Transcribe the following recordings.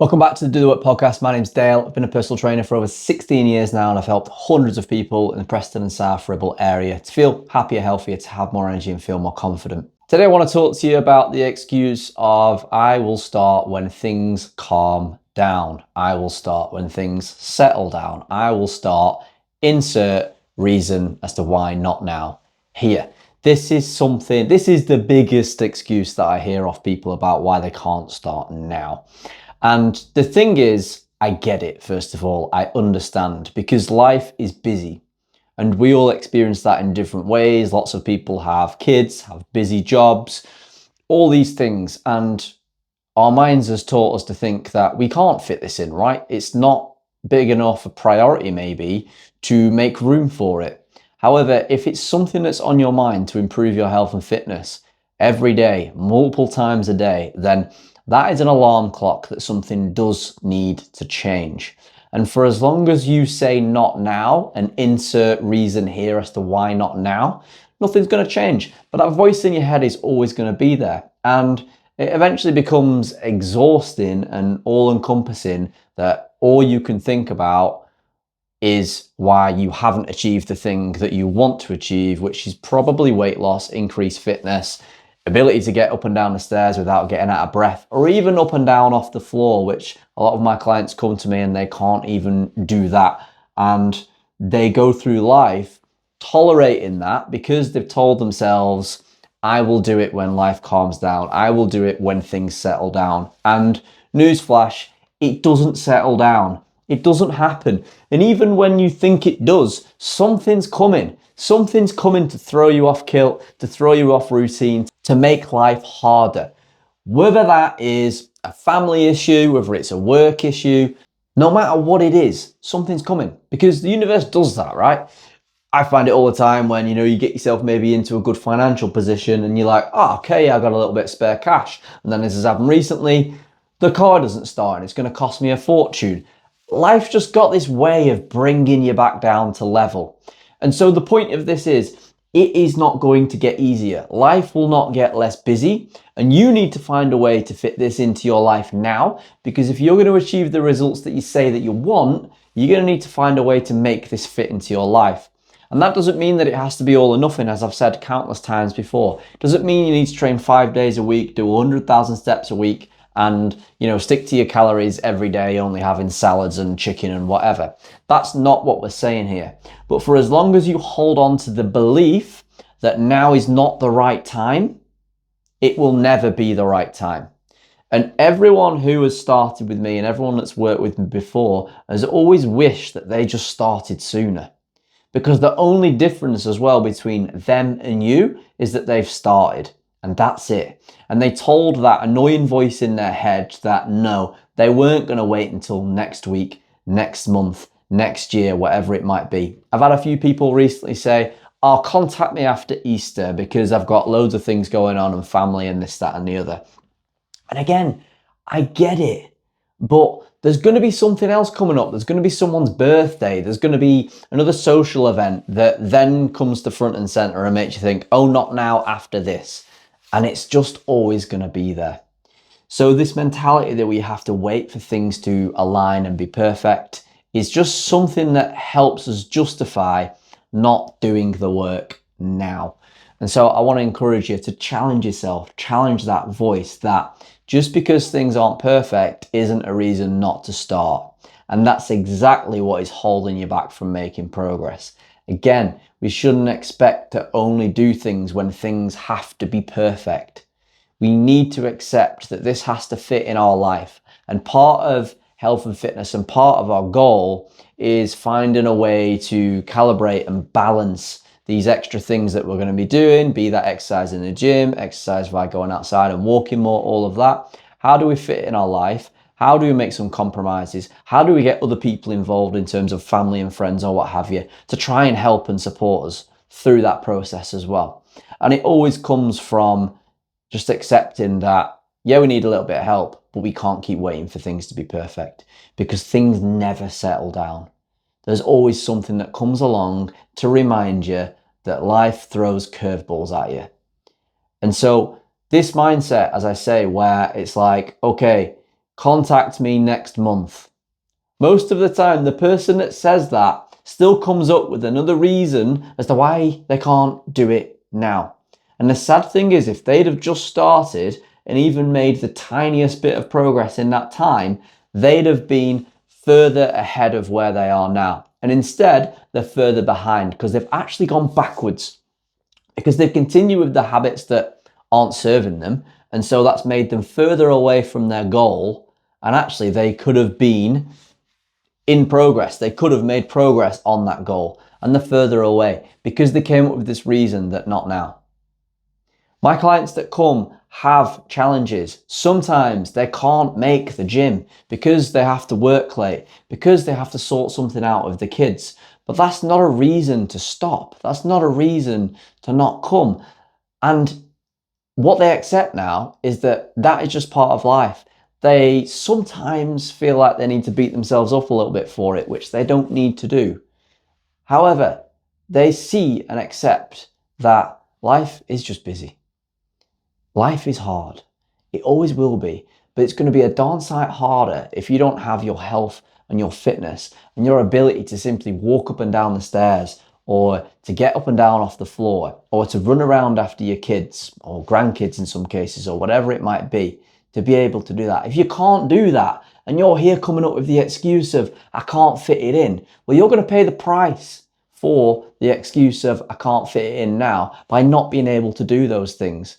Welcome back to the Do The Work podcast. My name's Dale. I've been a personal trainer for over 16 years now, and I've helped hundreds of people in the Preston and South Ribble area to feel happier, healthier, to have more energy and feel more confident. Today I want to talk to you about the excuse of I will start when things calm down. I will start when things settle down. I will start, insert reason as to why not now. Here. This is the biggest excuse that I hear off people about why they can't start now. And the thing is, I get it, first of all, I understand, because life is busy and we all experience that in different ways. Lots of people have kids, have busy jobs, all these things. And our minds has taught us to think that we can't fit this in, right? It's not big enough a priority maybe to make room for it. However, if it's something that's on your mind to improve your health and fitness every day, multiple times a day, then that is an alarm clock that something does need to change. And for as long as you say not now and insert reason here as to why not now, nothing's going to change. But that voice in your head is always going to be there. And it eventually becomes exhausting and all-encompassing that all you can think about is why you haven't achieved the thing that you want to achieve, which is probably weight loss, increased fitness, ability to get up and down the stairs without getting out of breath, or even up and down off the floor, which a lot of my clients come to me and they can't even do that. And they go through life tolerating that because they've told themselves, I will do it when life calms down. I will do it when things settle down. And newsflash, it doesn't settle down. It doesn't happen. And even when you think it does, something's coming. Something's coming to throw you off kilt, to throw you off routine, to make life harder. Whether that is a family issue, whether it's a work issue, no matter what it is, something's coming because the universe does that, right? I find it all the time when, you get yourself maybe into a good financial position and you're like, oh, okay, I got a little bit of spare cash. And then this has happened recently, the car doesn't start and it's going to cost me a fortune. Life's just got this way of bringing you back down to level. And so the point of this is, it is not going to get easier. Life will not get less busy, and you need to find a way to fit this into your life now, because if you're going to achieve the results that you say that you want, you're going to need to find a way to make this fit into your life. And that doesn't mean that it has to be all or nothing, as I've said countless times before. It doesn't mean you need to train 5 days a week, do 100,000 steps a week, and stick to your calories every day, only having salads and chicken and whatever. That's not what we're saying here. But for as long as you hold on to the belief that now is not the right time, it will never be the right time. And everyone who has started with me and everyone that's worked with me before has always wished that they just started sooner. Because the only difference as well between them and you is that they've started. And that's it. And they told that annoying voice in their head that no, they weren't going to wait until next week, next month, next year, whatever it might be. I've had a few people recently say, "I'll contact me after Easter because I've got loads of things going on and family and this, that and the other." And again, I get it. But there's going to be something else coming up. There's going to be someone's birthday. There's going to be another social event that then comes to front and center and makes you think, oh, not now, after this. And it's just always going to be there. So this mentality that we have to wait for things to align and be perfect is just something that helps us justify not doing the work now. And so I want to encourage you to challenge yourself, challenge that voice that just because things aren't perfect isn't a reason not to start. And that's exactly what is holding you back from making progress. Again, we shouldn't expect to only do things when things have to be perfect. We need to accept that this has to fit in our life. And part of health and fitness and part of our goal is finding a way to calibrate and balance these extra things that we're going to be doing, be that exercise in the gym, exercise by going outside and walking more, all of that. How do we fit in our life? How do we make some compromises? How do we get other people involved in terms of family and friends or what have you to try and help and support us through that process as well? And it always comes from just accepting that, yeah, we need a little bit of help, but we can't keep waiting for things to be perfect because things never settle down. There's always something that comes along to remind you that life throws curveballs at you. And so this mindset, as I say, where it's like, okay, contact me next month. Most of the time, the person that says that still comes up with another reason as to why they can't do it now. And the sad thing is, if they'd have just started and even made the tiniest bit of progress in that time, they'd have been further ahead of where they are now. And instead, they're further behind because they've actually gone backwards, because they've continued with the habits that aren't serving them. And so that's made them further away from their goal. And actually, they could have been in progress. They could have made progress on that goal, and they're further away because they came up with this reason that not now. My clients that come have challenges. Sometimes they can't make the gym because they have to work late, because they have to sort something out with the kids. But that's not a reason to stop. That's not a reason to not come. And what they accept now is that that is just part of life. They sometimes feel like they need to beat themselves up a little bit for it, which they don't need to do. However, they see and accept that life is just busy. Life is hard. It always will be, but it's going to be a darn sight harder if you don't have your health and your fitness and your ability to simply walk up and down the stairs, or to get up and down off the floor, or to run around after your kids or grandkids in some cases, or whatever it might be, to be able to do that. If you can't do that and you're here coming up with the excuse of I can't fit it in, well, you're going to pay the price for the excuse of I can't fit it in now by not being able to do those things.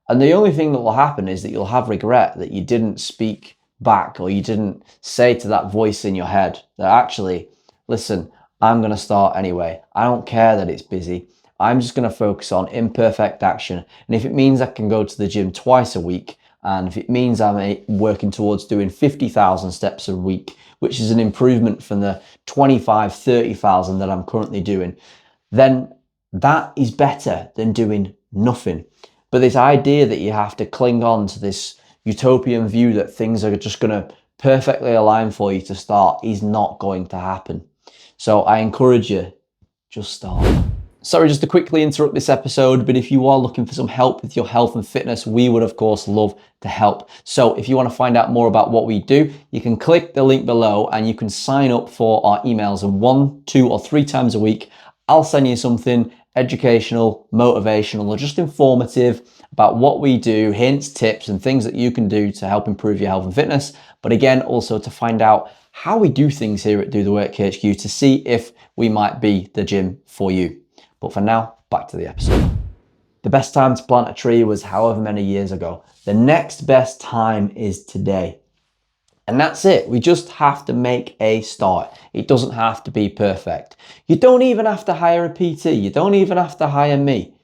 And the only thing that will happen is that you'll have regret that you didn't speak back, or you didn't say to that voice in your head that actually, listen, I'm going to start anyway. I don't care that it's busy. I'm just going to focus on imperfect action. And if it means I can go to the gym twice a week, and if it means I'm working towards doing 50,000 steps a week, which is an improvement from the 25, 30,000 that I'm currently doing, then that is better than doing nothing. But this idea that you have to cling on to this utopian view that things are just going to perfectly align for you to start is not going to happen. So I encourage you, just start. Sorry, just to quickly interrupt this episode, but if you are looking for some help with your health and fitness, we would of course love to help. So if you want to find out more about what we do, you can click the link below and you can sign up for our emails, and 1, 2, or 3 times a week, I'll send you something educational, motivational, or just informative about what we do, hints, tips, and things that you can do to help improve your health and fitness. But again, also to find out how we do things here at Do the Work HQ to see if we might be the gym for you. But for now, back to the episode. The best time to plant a tree was however many years ago. The next best time is today. And that's it. We just have to make a start. It doesn't have to be perfect. You don't even have to hire a PT. You don't even have to hire me.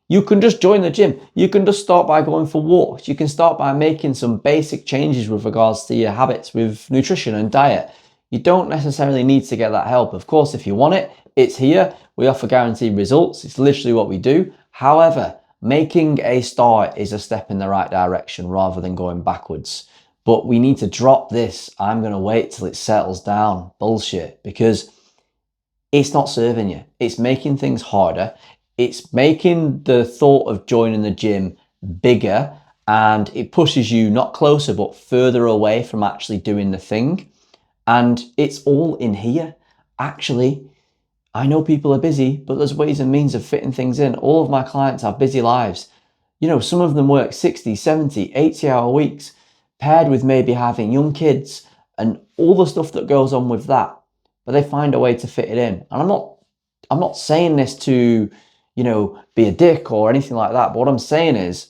You can just join the gym. You can just start by going for walks. You can start by making some basic changes with regards to your habits with nutrition and diet. You don't necessarily need to get that help. Of course, if you want it, it's here. We offer guaranteed results. It's literally what we do. However, making a start is a step in the right direction rather than going backwards. But we need to drop this I'm going to wait till it settles down bullshit, because it's not serving you. It's making things harder. It's making the thought of joining the gym bigger, and it pushes you not closer but further away from actually doing the thing. And it's all in here. Actually, I know people are busy, but there's ways and means of fitting things in. All of my clients have busy lives. You know, some of them work 60, 70, 80-hour weeks, paired with maybe having young kids and all the stuff that goes on with that. But they find a way to fit it in. And I'm not saying this to, be a dick or anything like that. But what I'm saying is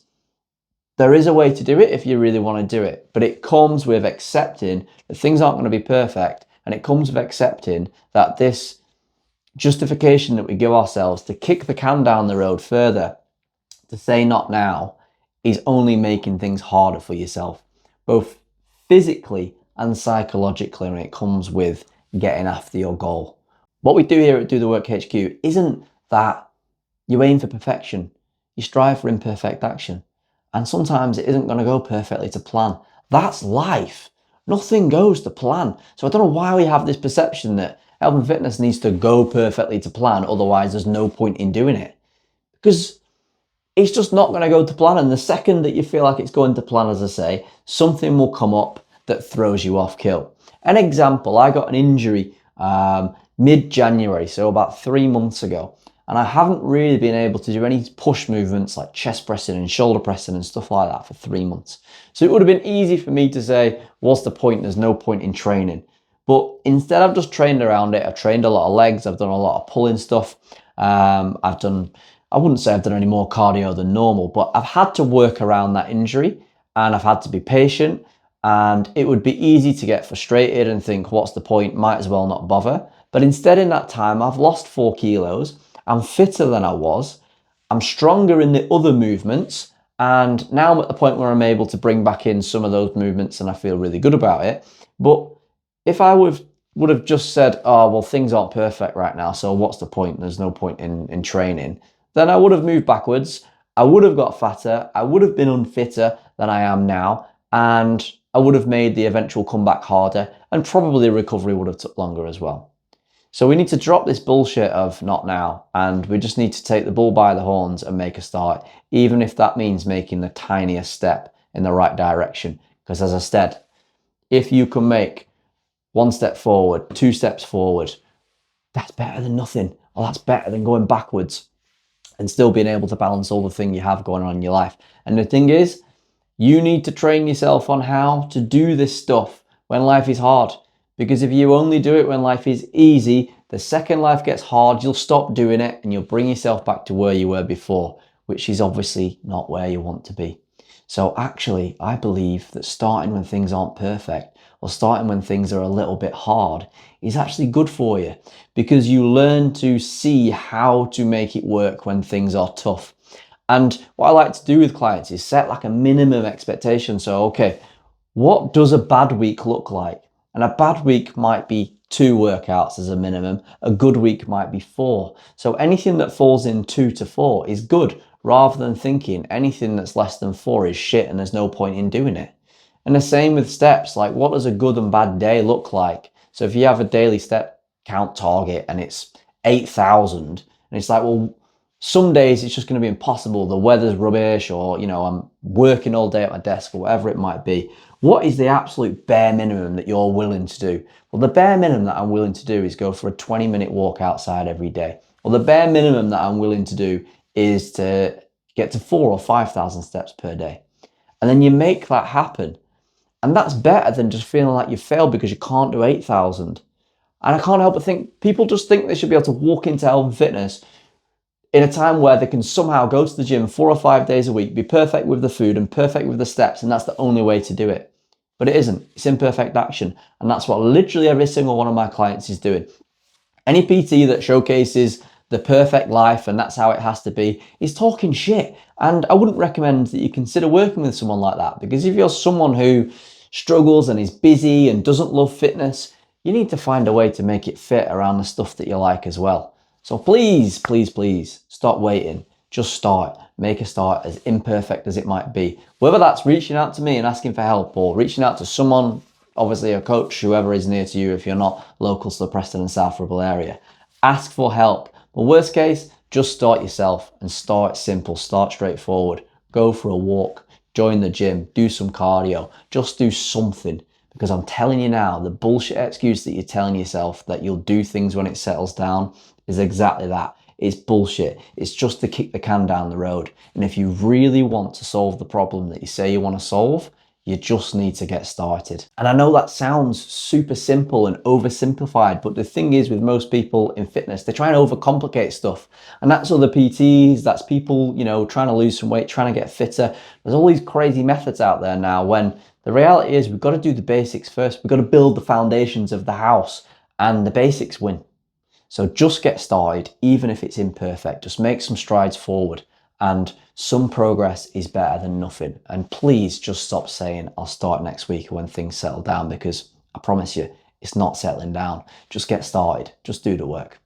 there is a way to do it if you really want to do it. But it comes with accepting that things aren't going to be perfect. And it comes with accepting that this justification that we give ourselves to kick the can down the road further, to say not now, is only making things harder for yourself, both physically and psychologically, when it comes with getting after your goal. What we do here at Do the Work HQ isn't that you aim for perfection. You strive for imperfect action. And sometimes it isn't going to go perfectly to plan. That's life. Nothing goes to plan. So I don't know why we have this perception that health and fitness needs to go perfectly to plan, otherwise there's no point in doing it. Because it's just not going to go to plan. And the second that you feel like it's going to plan, as I say, something will come up that throws you off kill. An example, I got an injury mid-January, so about 3 months ago, and I haven't really been able to do any push movements like chest pressing and shoulder pressing and stuff like that for 3 months. So it would have been easy for me to say, what's the point? There's no point in training. But instead, I've just trained around it. I've trained a lot of legs. I've done a lot of pulling stuff. I wouldn't say I've done any more cardio than normal, but I've had to work around that injury and I've had to be patient. And it would be easy to get frustrated and think, what's the point? Might as well not bother. But instead, in that time, I've lost 4 kilos. I'm fitter than I was. I'm stronger in the other movements. And now I'm at the point where I'm able to bring back in some of those movements and I feel really good about it. But if I would have just said, oh, well, things aren't perfect right now, so what's the point? There's no point in training. Then I would have moved backwards. I would have got fatter. I would have been unfitter than I am now. And I would have made the eventual comeback harder, and probably recovery would have took longer as well. So we need to drop this bullshit of not now, and we just need to take the bull by the horns and make a start, even if that means making the tiniest step in the right direction. Because as I said, if you can make 1 step forward, 2 steps forward, that's better than nothing, or that's better than going backwards and still being able to balance all the things you have going on in your life. And the thing is, you need to train yourself on how to do this stuff when life is hard. Because if you only do it when life is easy, the second life gets hard, you'll stop doing it and you'll bring yourself back to where you were before, which is obviously not where you want to be. So actually, I believe that starting when things aren't perfect or starting when things are a little bit hard is actually good for you, because you learn to see how to make it work when things are tough. And what I like to do with clients is set like a minimum expectation. So, okay, what does a bad week look like? And a bad week might be 2 workouts as a minimum. A good week might be 4. So anything that falls in 2 to 4 is good, rather than thinking anything that's less than 4 is shit and there's no point in doing it. And the same with steps, like what does a good and bad day look like? So if you have a daily step count target and it's 8,000, and it's like, well, some days it's just going to be impossible. The weather's rubbish, or, I'm working all day at my desk, or whatever it might be. What is the absolute bare minimum that you're willing to do? Well, the bare minimum that I'm willing to do is go for a 20-minute walk outside every day. Well, the bare minimum that I'm willing to do is to get to 4,000 or 5,000 steps per day. And then you make that happen. And that's better than just feeling like you failed because you can't do 8,000. And I can't help but think people just think they should be able to walk into health and fitness in a time where they can somehow go to the gym 4 or 5 days a week, be perfect with the food and perfect with the steps, and that's the only way to do it. But it isn't. It's imperfect action. And that's what literally every single one of my clients is doing. Any PT that showcases the perfect life and that's how it has to be is talking shit. And I wouldn't recommend that you consider working with someone like that, because if you're someone who struggles and is busy and doesn't love fitness, you need to find a way to make it fit around the stuff that you like as well. So please, please, please stop waiting. Just start. Make a start, as imperfect as it might be. Whether that's reaching out to me and asking for help, or reaching out to someone, obviously a coach, whoever is near to you if you're not local to the Preston and South Ribble area. Ask for help. But worst case, just start yourself and start simple. Start straightforward. Go for a walk. Join the gym. Do some cardio. Just do something. Because I'm telling you now, the bullshit excuse that you're telling yourself that you'll do things when it settles down is exactly that. It's bullshit. It's just to kick the can down the road. And if you really want to solve the problem that you say you want to solve, you just need to get started. And I know that sounds super simple and oversimplified, but the thing is, with most people in fitness, they try and overcomplicate stuff. And that's other PTs, that's people, trying to lose some weight, trying to get fitter. There's all these crazy methods out there now, when the reality is we've got to do the basics first. We've got to build the foundations of the house, and the basics win. So just get started, even if it's imperfect. Just make some strides forward, and some progress is better than nothing. And please just stop saying, I'll start next week when things settle down, because I promise you, it's not settling down. Just get started. Just do the work.